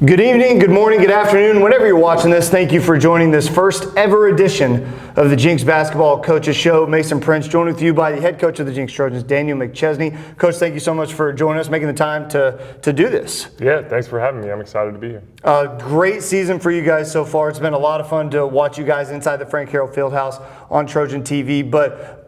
Good evening, good morning, good afternoon, whenever you're watching this. Thank you for joining this first ever edition of the Jenks Basketball Coaches Show. Mason Prince joined with you by the head coach of the Jenks Trojans, Daniel McChesney. Coach, thank you so much for joining us, making the time to do this. Yeah, thanks for having me. I'm excited to be here. Great season for you guys so far. It's been a lot of fun to watch you guys inside the Frank Herald Fieldhouse on Trojan TV. But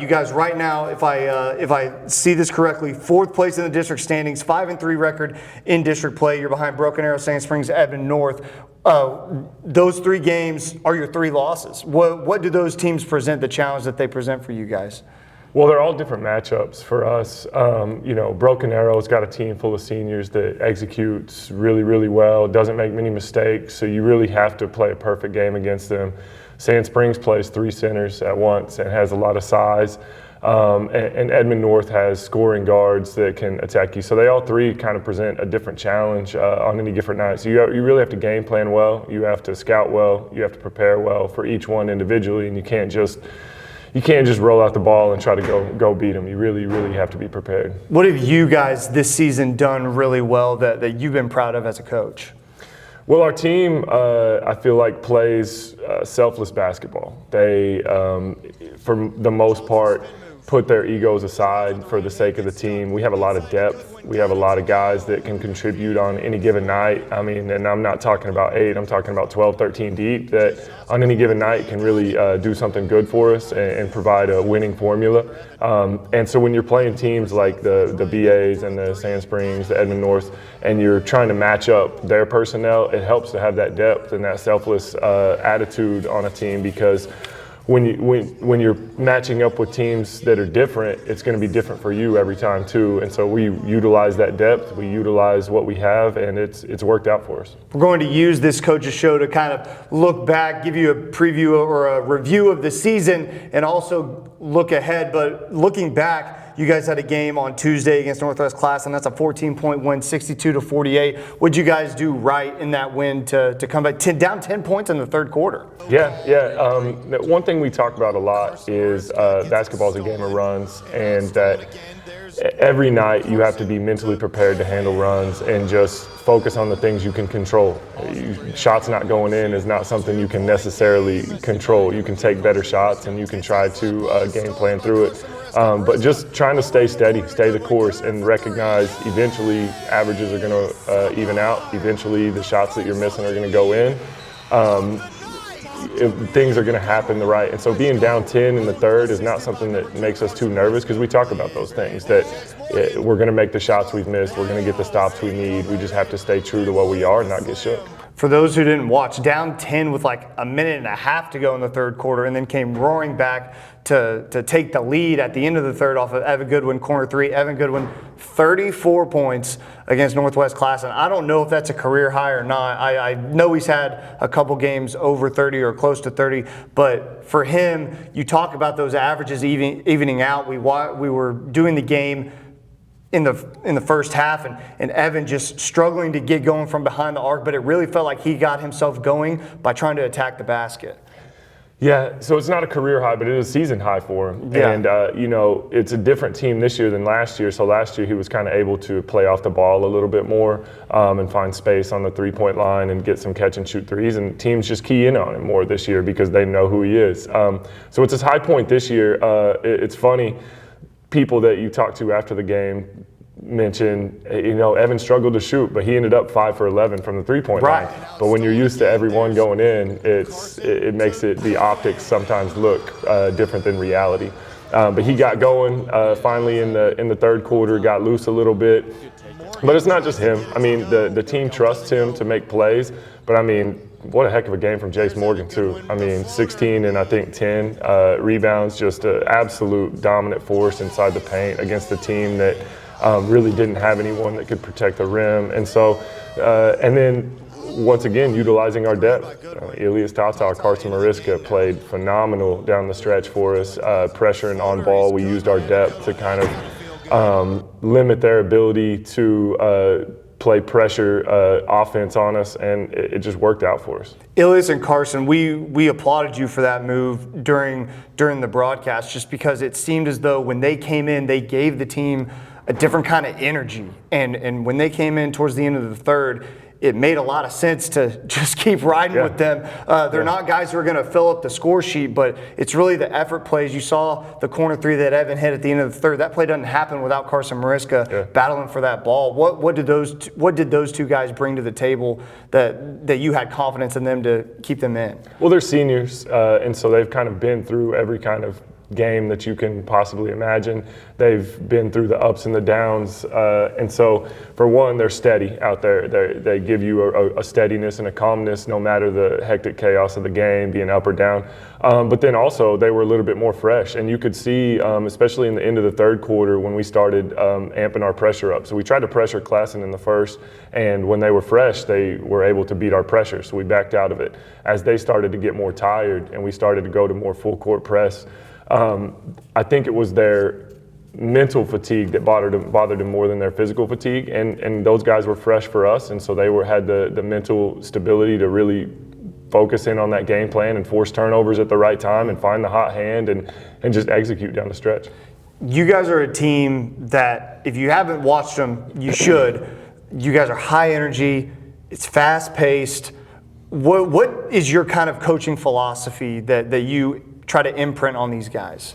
you guys right now, if I see this correctly, fourth place in the district standings, 5-3 record in district play. You're behind Broken Arrow, Sand Springs, Edmond North. Those three games are your three losses. What do those teams present, the challenge that they present for you guys? Well, they're all different matchups for us. Broken Arrow's got a team full of seniors that executes really, really well, doesn't make many mistakes, so you really have to play a perfect game against them. Sand Springs plays three centers at once and has a lot of size. And Edmond North has scoring guards that can attack you. So they all three kind of present a different challenge on any different night. So you really have to game plan well, you have to scout well, you have to prepare well for each one individually, and you can't just roll out the ball and try to go beat them. You really, really have to be prepared. What have you guys this season done really well that you've been proud of as a coach? Well, our team, I feel like, plays selfless basketball. They, for the most part, put their egos aside for the sake of the team. We have a lot of depth. We have a lot of guys that can contribute on any given night. I mean, and I'm not talking about 8, I'm talking about 12, 13 deep that on any given night can really do something good for us and provide a winning formula. And so when you're playing teams like the BAs and the Sand Springs, the Edmond North, and you're trying to match up their personnel, it helps to have that depth and that selfless attitude on a team, because when you're matching up with teams that are different, it's going to be different for you every time too. And so we utilize that depth, we utilize what we have, and it's worked out for us. We're going to use this coaches show to kind of look back, give you a preview or a review of the season, and also look ahead. But looking back, you guys had a game on Tuesday against NW Classen. That's a 14-point win, 62-48. What'd you guys do right in that win to come back down 10 points in the third quarter? Yeah. One thing we talk about a lot is basketball is a game of runs, and that every night you have to be mentally prepared to handle runs and just focus on the things you can control. Shots not going in is not something you can necessarily control. You can take better shots and you can try to game plan through it. But just trying to stay steady, stay the course, and recognize eventually averages are going to even out. Eventually the shots that you're missing are going to go in. Things are going to happen right. And so being down 10 in the third is not something that makes us too nervous, because we talk about those things, that we're going to make the shots we've missed, we're going to get the stops we need. We just have to stay true to what we are and not get shook. For those who didn't watch, down 10 with like a minute and a half to go in the third quarter, and then came roaring back to take the lead at the end of the third off of Evan Goodwin, corner three. Evan Goodwin, 34 points against NW Classen. I don't know if that's a career high or not. I know he's had a couple games over 30 or close to 30, but for him, you talk about those averages evening out. We were doing the game in the first half, and Evan just struggling to get going from behind the arc, but it really felt like he got himself going by trying to attack the basket. Yeah, so it's not a career high, but it is a season high for him. Yeah. And, it's a different team this year than last year. So last year he was kind of able to play off the ball a little bit more and find space on the three-point line and get some catch-and-shoot threes. And teams just key in on him more this year because they know who he is. So it's his high point this year. It's funny, people that you talk to after the game mentioned, Evan struggled to shoot, but he ended up 5 for 11 from the three-point line. But when you're used to everyone going in, it makes the optics sometimes look different than reality. But he got going finally in the third quarter, got loose a little bit. But it's not just him. I mean, the team trusts him to make plays. But I mean, what a heck of a game from Jace Morgan too. I mean, 16 and I think 10 rebounds, just an absolute dominant force inside the paint against a team that really didn't have anyone that could protect the rim. And so, and then once again, utilizing our depth. Elias Tata, Carson Mariska played phenomenal down the stretch for us, pressure and on ball. We used our depth to kind of limit their ability to play pressure offense on us, and it just worked out for us. Elias and Carson, we applauded you for that move during the broadcast, just because it seemed as though when they came in, they gave the team a different kind of energy. And when they came in towards the end of the third, it made a lot of sense to just keep riding with them. They're not guys who are going to fill up the score sheet, but it's really the effort plays. You saw the corner three that Evan hit at the end of the third. That play doesn't happen without Carson Mariska battling for that ball. What did those two guys bring to the table that you had confidence in them to keep them in? Well, they're seniors, and so they've kind of been through every kind of game that you can possibly imagine. They've been through the ups and the downs, and so for one, they're steady out there. They give you a steadiness and a calmness no matter the hectic chaos of the game, being up or down. But then also they were a little bit more fresh, and you could see, especially in the end of the third quarter when we started amping our pressure up. So we tried to pressure Classen in the first, and when they were fresh, they were able to beat our pressure, so we backed out of it. As they started to get more tired and we started to go to more full court press, I think it was their mental fatigue that bothered them more than their physical fatigue, and those guys were fresh for us, and so they had the mental stability to really focus in on that game plan and force turnovers at the right time and find the hot hand and just execute down the stretch. You guys are a team that, if you haven't watched them, you should. You guys are high energy. It's fast paced. What is your kind of coaching philosophy that you try to imprint on these guys?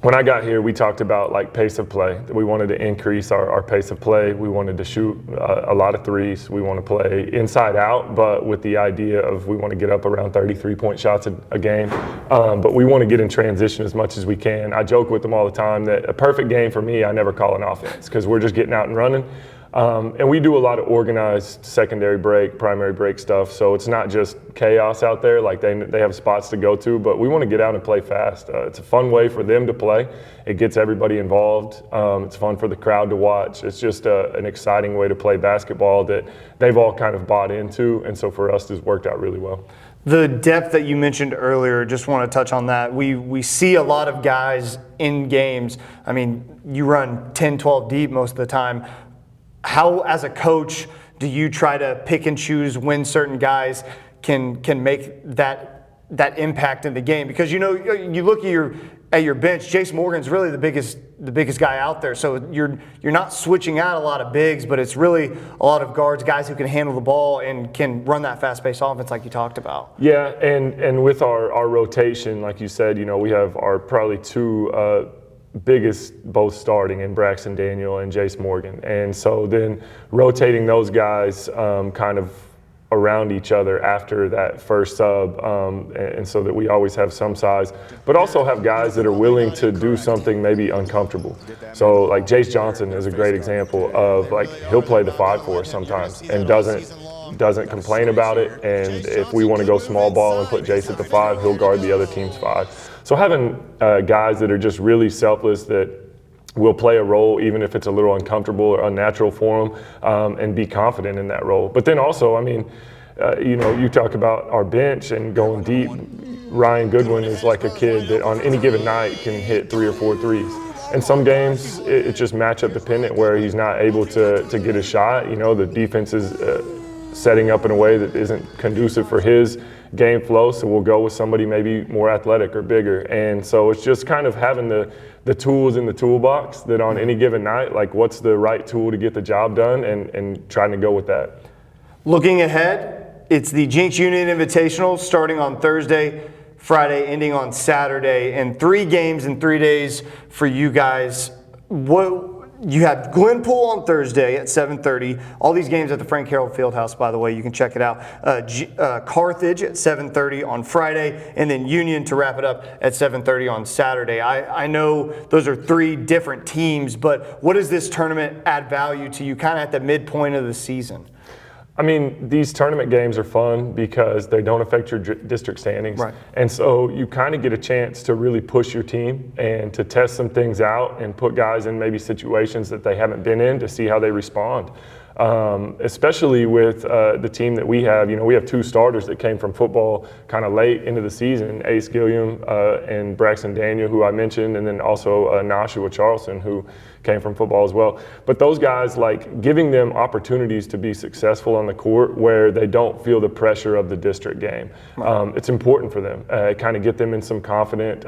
When I got here, we talked about like pace of play. We wanted to increase our pace of play. We wanted to shoot a lot of threes. We want to play inside out, but with the idea of we want to get up around 33-point shots a game. But we want to get in transition as much as we can. I joke with them all the time that a perfect game for me, I never call an offense because we're just getting out and running. And we do a lot of organized secondary break, primary break stuff. So it's not just chaos out there. Like they have spots to go to, but we want to get out and play fast. It's a fun way for them to play. It gets everybody involved. It's fun for the crowd to watch. It's just an exciting way to play basketball that they've all kind of bought into. And so for us, it's worked out really well. The depth that you mentioned earlier, just want to touch on that. We see a lot of guys in games. I mean, you run 10, 12 deep most of the time. How, as a coach, do you try to pick and choose when certain guys can make that impact in the game? Because you look at your bench, Jace Morgan's really the biggest guy out there. So you're not switching out a lot of bigs, but it's really a lot of guards, guys who can handle the ball and can run that fast-paced offense like you talked about. Yeah, and with our rotation, like you said, we have our probably two biggest both starting in Braxton Daniel and Jace Morgan. And so then rotating those guys kind of around each other after that first sub, and so that we always have some size, but also have guys that are willing to do something maybe uncomfortable. So like Jace Johnson is a great example of like he'll play the 5 for us sometimes and doesn't complain about it. And if we want to go small ball and put Jace at the 5, he'll guard the other team's 5. So having guys that are just really selfless, that will play a role even if it's a little uncomfortable or unnatural for them, and be confident in that role. But then also, I mean, you talk about our bench and going deep. Ryan Goodwin is like a kid that on any given night can hit 3 or 4 threes. And some games it's just matchup dependent where he's not able to get a shot. The defense is setting up in a way that isn't conducive for his game flow, so we'll go with somebody maybe more athletic or bigger. And so it's just kind of having the tools in the toolbox that on any given night, like what's the right tool to get the job done, and trying to go with that. Looking ahead, it's the Jenks Union Invitational starting on Thursday, Friday, ending on Saturday, and 3 games in 3 days for you guys. You have Glenpool on Thursday at 7:30. All these games at the Frank Herald Fieldhouse, by the way. You can check it out. Carthage at 7:30 on Friday, and then Union to wrap it up at 7:30 on Saturday. I know those are 3 different teams, but what does this tournament add value to you kind of at the midpoint of the season? I mean, these tournament games are fun because they don't affect your district standings. Right. And so you kind of get a chance to really push your team and to test some things out and put guys in maybe situations that they haven't been in to see how they respond. Especially with the team that we have. We have 2 starters that came from football kind of late into the season, Ace Gilliam and Braxton Daniel, who I mentioned, and then also Nashua Charleston, who came from football as well. But those guys, like giving them opportunities to be successful on the court where they don't feel the pressure of the district game. It's important for them. Kind of get them in some confident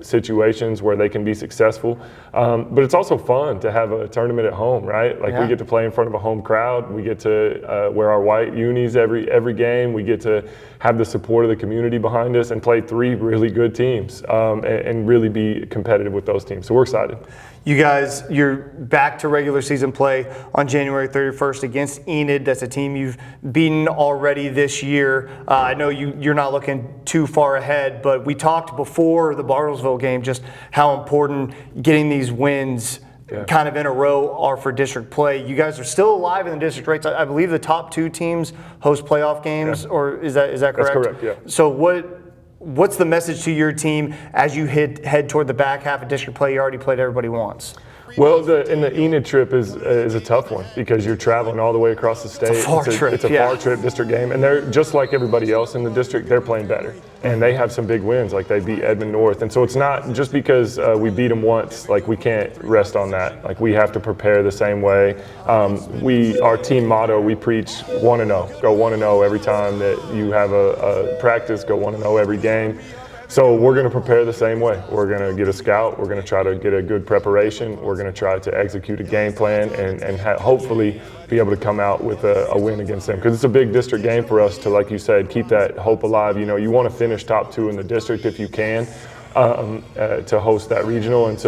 situations where they can be successful. But it's also fun to have a tournament at home, right? Like we get to play in front of a home crowd. We get to wear our white unis every game. We get to have the support of the community behind us and play 3 really good teams and really be competitive with those teams. So we're excited. You guys, you're back to regular season play on January 31st against Enid. That's a team you've beaten already this year. I know you're not looking too far ahead, but we talked before the Bartlesville game just how important getting these wins kind of in a row are for district play. You guys are still alive in the district rates. I believe the top 2 teams host playoff games, or is that correct? That's correct, yeah. So what's the message to your team as you head toward the back half of district play? You already played everybody once. Well, the Enid trip is a tough one because you're traveling all the way across the state. It's a far trip. It's a far trip district game, and they're just like everybody else in the district. They're playing better, and they have some big wins. Like they beat Edmond North, and so it's not just because we beat them once. Like we can't rest on that. Like we have to prepare the same way. Our team motto, we preach 1-0. Go 1-0 every time that you have a practice. Go 1-0 every game. So we're going to prepare the same way. We're going to get a scout. We're going to try to get a good preparation. We're going to try to execute a game plan and hopefully be able to come out with a win against them. Because it's a big district game for us to, like you said, keep that hope alive. You know, you want to finish top 2 in the district if you can to host that regional. And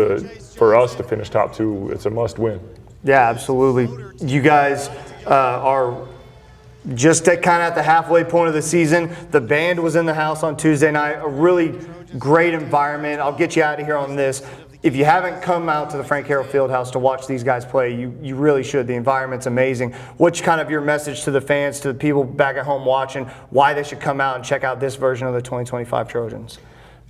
for us to finish top 2, it's a must win. Yeah, absolutely. You guys are just kind of at the halfway point of the season. The band was in the house on Tuesday night. A really great environment. I'll get you out of here on this. If you haven't come out to the Frank Herald Fieldhouse to watch these guys play, you really should. The environment's amazing. What's kind of your message to the fans, to the people back at home watching, why they should come out and check out this version of the 2025 Trojans?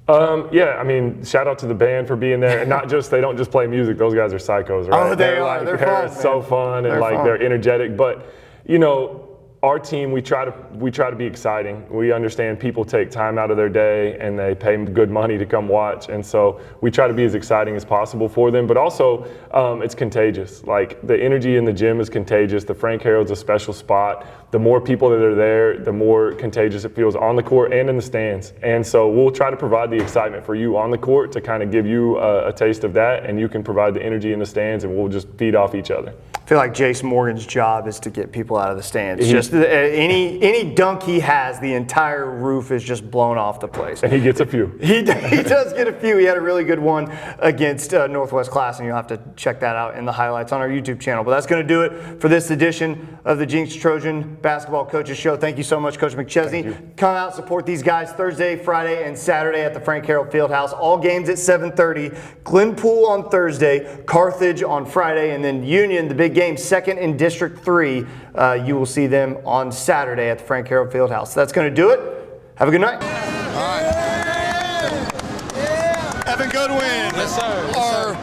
Yeah, I mean, shout out to the band for being there, and they don't just play music. Those guys are psychos, right? Oh, they are. They're fun, so fun, and they're energetic. But you know, our team, we try to be exciting. We understand people take time out of their day and they pay good money to come watch, and so we try to be as exciting as possible for them. But also, it's contagious. Like the energy in the gym is contagious. The Frank Herald's a special spot. The more people that are there, the more contagious it feels on the court and in the stands. And so we'll try to provide the excitement for you on the court to kind of give you a taste of that, and you can provide the energy in the stands, and we'll just feed off each other. I feel like Jace Morgan's job is to get people out of the stands. Just any dunk he has, the entire roof is just blown off the place. And he gets a few. He does get a few. He had a really good one against Northwest Classen. You'll have to check that out in the highlights on our YouTube channel. But that's going to do it for this edition of the Jenks Trojan Basketball Coaches Show. Thank you so much, Coach McChesney. Come out, support these guys Thursday, Friday, and Saturday at the Frank Herald Fieldhouse. All games at 7:30. Glenpool on Thursday, Carthage on Friday, and then Union, the big game, second in District 3. You will see them on Saturday at the Frank Herald Fieldhouse. So that's going to do it. Have a good night. All right. Evan Goodwin. Yes, sir.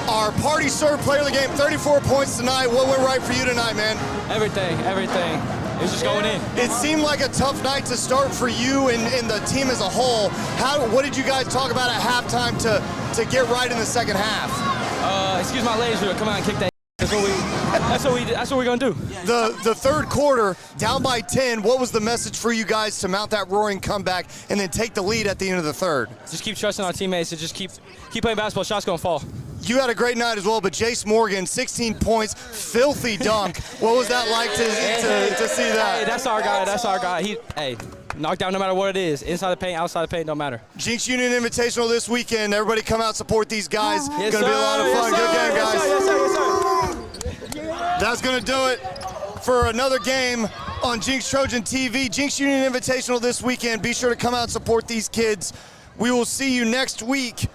Our party serve player of the game, 34 points tonight. What went right for you tonight, man? Everything. It was just going in. It seemed like a tough night to start for you and the team as a whole. What did you guys talk about at halftime to get right in the second half? Excuse my ladies, we'll come out and kick that. That's what we're gonna do. The third quarter, down by 10. What was the message for you guys to mount that roaring comeback and then take the lead at the end of the third? Just keep trusting our teammates and just keep playing basketball. Shots gonna fall. You had a great night as well, but Jace Morgan, 16 points, filthy dunk. What was that like to see that? Hey, that's our guy. He knocked down no matter what it is. Inside the paint, outside the paint, don't matter. Jenks Union Invitational this weekend. Everybody come out, support these guys. Yes, gonna be a lot of fun. Good game, guys. Yes, sir. That's gonna do it for another game on Jenks Trojan TV. Jenks Union Invitational this weekend. Be sure to come out and support these kids. We will see you next week